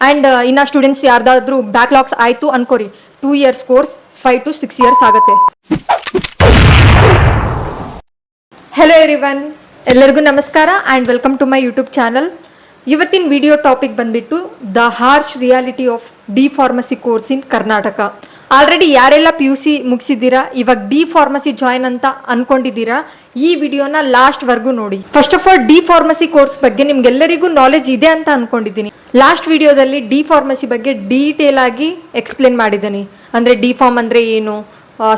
And ಇನ್ನು students ಯಾರ್ದಾದ್ರೂ backlogs ಆಯಿತು ಅನ್ಕೋರಿ 2 years ಕೋರ್ಸ್ 5 to 6 years ಆಗುತ್ತೆ. ಹೆಲೋ ಎವ್ರಿವನ್, ಎಲ್ಲರಿಗೂ ನಮಸ್ಕಾರ and welcome to my YouTube channel. ಇವತ್ತಿನ ವಿಡಿಯೋ ಟಾಪಿಕ್ ಬಂದ್ಬಿಟ್ಟು the harsh reality of D pharmacy course in Karnataka. Already ಯಾರೆಲ್ಲ PUC ಮುಗಿಸಿದ್ದೀರಾ, ಇವಾಗ ಡಿ ಫಾರ್ಮಸಿ ಜಾಯ್ನ್ ಅಂತ ಅನ್ಕೊಂಡಿದ್ದೀರಾ, ಈ ವಿಡಿಯೋನ ಲಾಸ್ಟ್ವರೆಗೂ ನೋಡಿ. First of all D pharmacy course ಬಗ್ಗೆ ನಿಮ್ಗೆಲ್ಲರಿಗೂ ನಾಲೆಜ್ ಇದೆ ಅಂತ ಅನ್ಕೊಂಡಿದ್ದೀನಿ. ಲಾಸ್ಟ್ ವಿಡಿಯೋದಲ್ಲಿ ಡಿ ಫಾರ್ಮಸಿ ಬಗ್ಗೆ ಡೀಟೇಲ್ ಆಗಿ ಎಕ್ಸ್ಪ್ಲೇನ್ ಮಾಡಿದ್ದೀನಿ. ಅಂದರೆ ಡಿ ಫಾರ್ಮ್ ಅಂದರೆ ಏನು,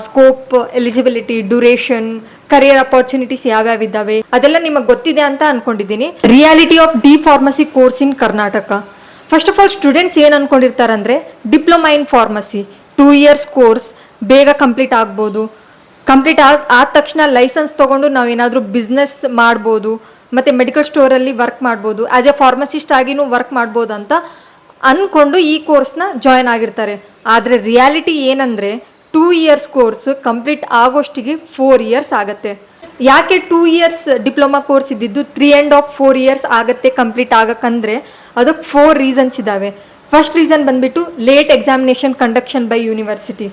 scope, eligibility, duration, career opportunities ಯಾವ್ಯಾವ ಇದ್ದಾವೆ ಅದೆಲ್ಲ ನಿಮಗೆ ಗೊತ್ತಿದೆ ಅಂತ ಅನ್ಕೊಂಡಿದ್ದೀನಿ. Reality of D pharmacy course in Karnataka. First of all students ಏನು ಅನ್ಕೊಂಡಿರ್ತಾರಂದ್ರೆ diploma in pharmacy 2 years course ಬೇಗ ಕಂಪ್ಲೀಟ್ ಆಗ್ಬೋದು. ಕಂಪ್ಲೀಟ್ ಆದ ತಕ್ಷಣ ಲೈಸೆನ್ಸ್ ತೊಗೊಂಡು ನಾವು ಏನಾದರೂ ಬಿಸ್ನೆಸ್ ಮಾಡ್ಬೋದು, ಮತ್ತು ಮೆಡಿಕಲ್ ಸ್ಟೋರಲ್ಲಿ ವರ್ಕ್ ಮಾಡ್ಬೋದು, ಆ್ಯಸ್ ಎ ಫಾರ್ಮಸಿಸ್ಟ್ ಆಗಿನೂ ವರ್ಕ್ ಮಾಡ್ಬೋದು ಅಂತ ಅಂದ್ಕೊಂಡು ಈ ಕೋರ್ಸ್ನ ಜಾಯ್ನ್ ಆಗಿರ್ತಾರೆ. ಆದರೆ ರಿಯಾಲಿಟಿ ಏನಂದರೆ 2 years ಕೋರ್ಸ್ ಕಂಪ್ಲೀಟ್ ಆಗೋಷ್ಟಿಗೆ 4 years ಆಗುತ್ತೆ. ಯಾಕೆ 2 years ಡಿಪ್ಲೊಮಾ ಕೋರ್ಸ್ ಇದ್ದಿದ್ದು 3.5-4 years ಆಗುತ್ತೆ ಕಂಪ್ಲೀಟ್ ಆಗಕ್ಕಂದರೆ ಅದಕ್ಕೆ 4 ರೀಸನ್ಸ್ ಇದ್ದಾವೆ. ಫಸ್ಟ್ ರೀಸನ್ ಬಂದ್ಬಿಟ್ಟು late examination conduction by university.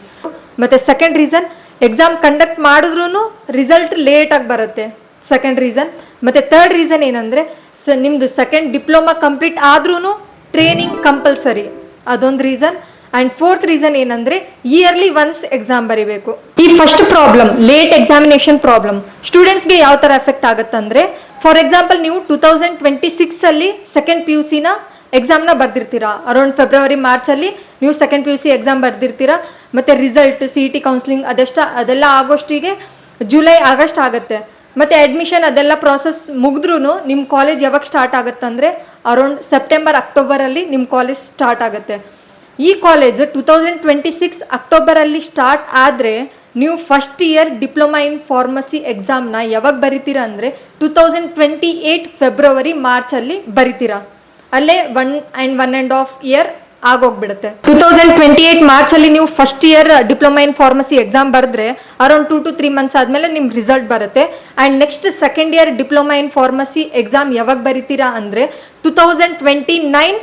ಮತ್ತು ಸೆಕೆಂಡ್ ರೀಸನ್ ಎಕ್ಸಾಮ್ ಕಂಡಕ್ಟ್ ಮಾಡಿದ್ರೂ ರಿಸಲ್ಟ್ ಲೇಟಾಗಿ ಬರುತ್ತೆ, ಸೆಕೆಂಡ್ ರೀಸನ್. ಮತ್ತು ಥರ್ಡ್ ರೀಸನ್ ಏನಂದರೆ ನಿಮ್ಮದು ಸೆಕೆಂಡ್ ಡಿಪ್ಲೊಮಾ ಕಂಪ್ಲೀಟ್ ಆದ್ರೂ ಟ್ರೈನಿಂಗ್ ಕಂಪಲ್ಸರಿ, ಅದೊಂದು ರೀಸನ್. ಆ್ಯಂಡ್ ಫೋರ್ತ್ ರೀಸನ್ ಏನಂದರೆ ಇಯರ್ಲಿ ಒನ್ಸ್ ಎಕ್ಸಾಮ್ ಬರೀಬೇಕು. ಈ first problem late examination problem ಸ್ಟೂಡೆಂಟ್ಸ್ಗೆ ಯಾವ ಥರ ಎಫೆಕ್ಟ್ ಆಗುತ್ತಂದರೆ, ಫಾರ್ ಎಕ್ಸಾಂಪಲ್ ನೀವು 2026 ಸೆಕೆಂಡ್ PUCನ ಎಕ್ಸಾಮ್ನ ಬರ್ದಿರ್ತೀರಾ. ಅರೌಂಡ್ ಫೆಬ್ರವರಿ ಮಾರ್ಚಲ್ಲಿ ನೀವು ಸೆಕೆಂಡ್ PUC ಎಕ್ಸಾಮ್ ಬರ್ದಿರ್ತೀರಾ. ಮತ್ತು ರಿಸಲ್ಟ್, CET ಕೌನ್ಸಿಲಿಂಗ್ ಅದೆಲ್ಲ ಆಗೋಷ್ಟಿಗೆ ಜುಲೈ ಆಗಸ್ಟ್ ಆಗುತ್ತೆ. ಮತ್ತು ಅಡ್ಮಿಷನ್ ಅದೆಲ್ಲ ಪ್ರಾಸೆಸ್ ಮುಗಿದ್ರೂ ನಿಮ್ಮ ಕಾಲೇಜ್ ಯಾವಾಗ ಸ್ಟಾರ್ಟ್ ಆಗುತ್ತಂದರೆ ಅರೌಂಡ್ ಸೆಪ್ಟೆಂಬರ್ ಅಕ್ಟೋಬರಲ್ಲಿ ನಿಮ್ಮ ಕಾಲೇಜ್ ಸ್ಟಾರ್ಟ್ ಆಗುತ್ತೆ. ಈ ಕಾಲೇಜ್ 2026 ಅಕ್ಟೋಬರಲ್ಲಿ ಸ್ಟಾರ್ಟ್ ಆದರೆ ನೀವು first year diploma in pharmacy ಎಕ್ಸಾಮ್ನ ಯಾವಾಗ ಬರಿತೀರಾ ಅಂದರೆ 2028 ಫೆಬ್ರವರಿ ಮಾರ್ಚಲ್ಲಿ ಬರಿತೀರಾ. ಅಲ್ಲೇ 1.5 year ಆಗೋಗ್ಬಿಡುತ್ತೆ. 2028 ಮಾರ್ಚಲ್ಲಿ ನೀವು first year diploma in pharmacy exam ಬರೆದ್ರೆ ಅರೌಂಡ್ 2 to 3 months ಆದಮೇಲೆ ನಿಮ್ಗೆ ರಿಸಲ್ಟ್ ಬರುತ್ತೆ. And next second year diploma in pharmacy exam ಯಾವಾಗ ಬರಿತೀರಾ ಅಂದರೆ 2029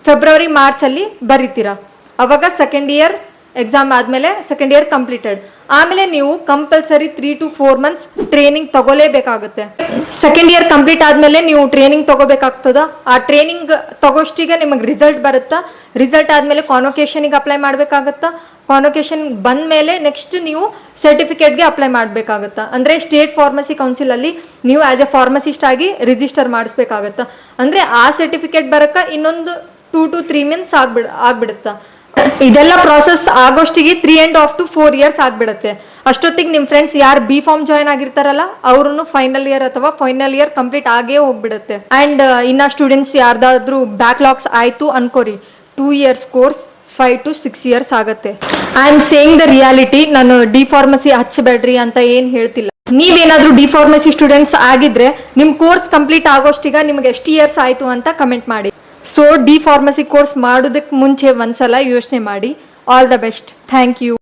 ಫೆಬ್ರವರಿ ಮಾರ್ಚಲ್ಲಿ ಬರಿತೀರಾ. ಅವಾಗ ಸೆಕೆಂಡ್ ಇಯರ್ ಎಕ್ಸಾಮ್ ಆದಮೇಲೆ ಸೆಕೆಂಡ್ ಇಯರ್ ಕಂಪ್ಲೀಟೆಡ್. ಆಮೇಲೆ ನೀವು ಕಂಪಲ್ಸರಿ 3 to 4 months ಟ್ರೈನಿಂಗ್ ತಗೋಲೇಬೇಕಾಗುತ್ತೆ. ಸೆಕೆಂಡ್ ಇಯರ್ ಕಂಪ್ಲೀಟ್ ಆದಮೇಲೆ ನೀವು ಟ್ರೈನಿಂಗ್ ತಗೋಬೇಕಾಗ್ತದ. ಆ ಟ್ರೈನಿಂಗ್ ತಗೋಷ್ಟಿಗೆ ನಿಮಗೆ ರಿಸಲ್ಟ್ ಬರುತ್ತಾ. ರಿಸಲ್ಟ್ ಆದಮೇಲೆ ಕಾನ್ವೊಕೇಶನಿಗೆ ಅಪ್ಲೈ ಮಾಡಬೇಕಾಗುತ್ತಾ. ಕಾನ್ವೊಕೇಶನ್ ಬಂದ ಮೇಲೆ ನೆಕ್ಸ್ಟ್ ನೀವು ಸರ್ಟಿಫಿಕೇಟ್ಗೆ ಅಪ್ಲೈ ಮಾಡಬೇಕಾಗುತ್ತಾ. ಅಂದರೆ ಸ್ಟೇಟ್ ಫಾರ್ಮಸಿ ಕೌನ್ಸಿಲಲ್ಲಿ ನೀವು ಆ್ಯಸ್ ಎ ಫಾರ್ಮಸಿಸ್ಟ್ ಆಗಿ ರಿಜಿಸ್ಟರ್ ಮಾಡಿಸ್ಬೇಕಾಗತ್ತಾ. ಅಂದರೆ ಆ ಸರ್ಟಿಫಿಕೇಟ್ ಬರೋಕ್ಕೆ ಇನ್ನೊಂದು 2 to 3 months ಆಗ್ಬಿಡುತ್ತಾ. ಇದೆಲ್ಲ ಪ್ರಾಸೆಸ್ ಆಗೋಷ್ಟಿಗೆ 3.5 to 4 years ಆಗ್ಬಿಡುತ್ತೆ. ಅಷ್ಟೊತ್ತಿಗೆ ನಿಮ್ಮ ಫ್ರೆಂಡ್ಸ್ ಯಾರು B Pharm ಜಾಯ್ನ್ ಆಗಿರ್ತಾರಲ್ಲ ಅವ್ರೂ ಫೈನಲ್ ಇಯರ್ ಅಥವಾ ಫೈನಲ್ ಇಯರ್ ಕಂಪ್ಲೀಟ್ ಆಗೇ ಹೋಗ್ಬಿಡುತ್ತೆ. ಆ್ಯಂಡ್ ಇನ್ನು ಸ್ಟೂಡೆಂಟ್ಸ್ ಯಾರ್ದಾದ್ರೂ ಬ್ಯಾಕ್ಲಾಗ್ಸ್ ಆಯಿತು ಅನ್ಕೋರಿ 2 years ಕೋರ್ಸ್ 5 to 6 years ಆಗುತ್ತೆ. I am saying the reality. ನಾನು ಡಿ ಫಾರ್ಮಸಿ ಹಚ್ಚಬೇಡ್ರಿ ಅಂತ ಏನು ಹೇಳ್ತಿಲ್ಲ. ನೀವೇನಾದರೂ ಡಿ ಫಾರ್ಮಸಿ ಸ್ಟೂಡೆಂಟ್ಸ್ ಆಗಿದ್ರೆ ನಿಮ್ಮ ಕೋರ್ಸ್ ಕಂಪ್ಲೀಟ್ ಆಗೋಷ್ಟಿಗೆ ನಿಮ್ಗೆ ಎಷ್ಟು ಇಯರ್ಸ್ ಆಯಿತು ಅಂತ ಕಮೆಂಟ್ ಮಾಡಿ. ಸೊ ಡಿ ಫಾರ್ಮಸಿ ಕೋರ್ಸ್ ಮಾಡೋದಕ್ಕೆ ಮುಂಚೆ ಒಂದ್ಸಲ ಯೋಚನೆ ಮಾಡಿ. All the best. Thank you.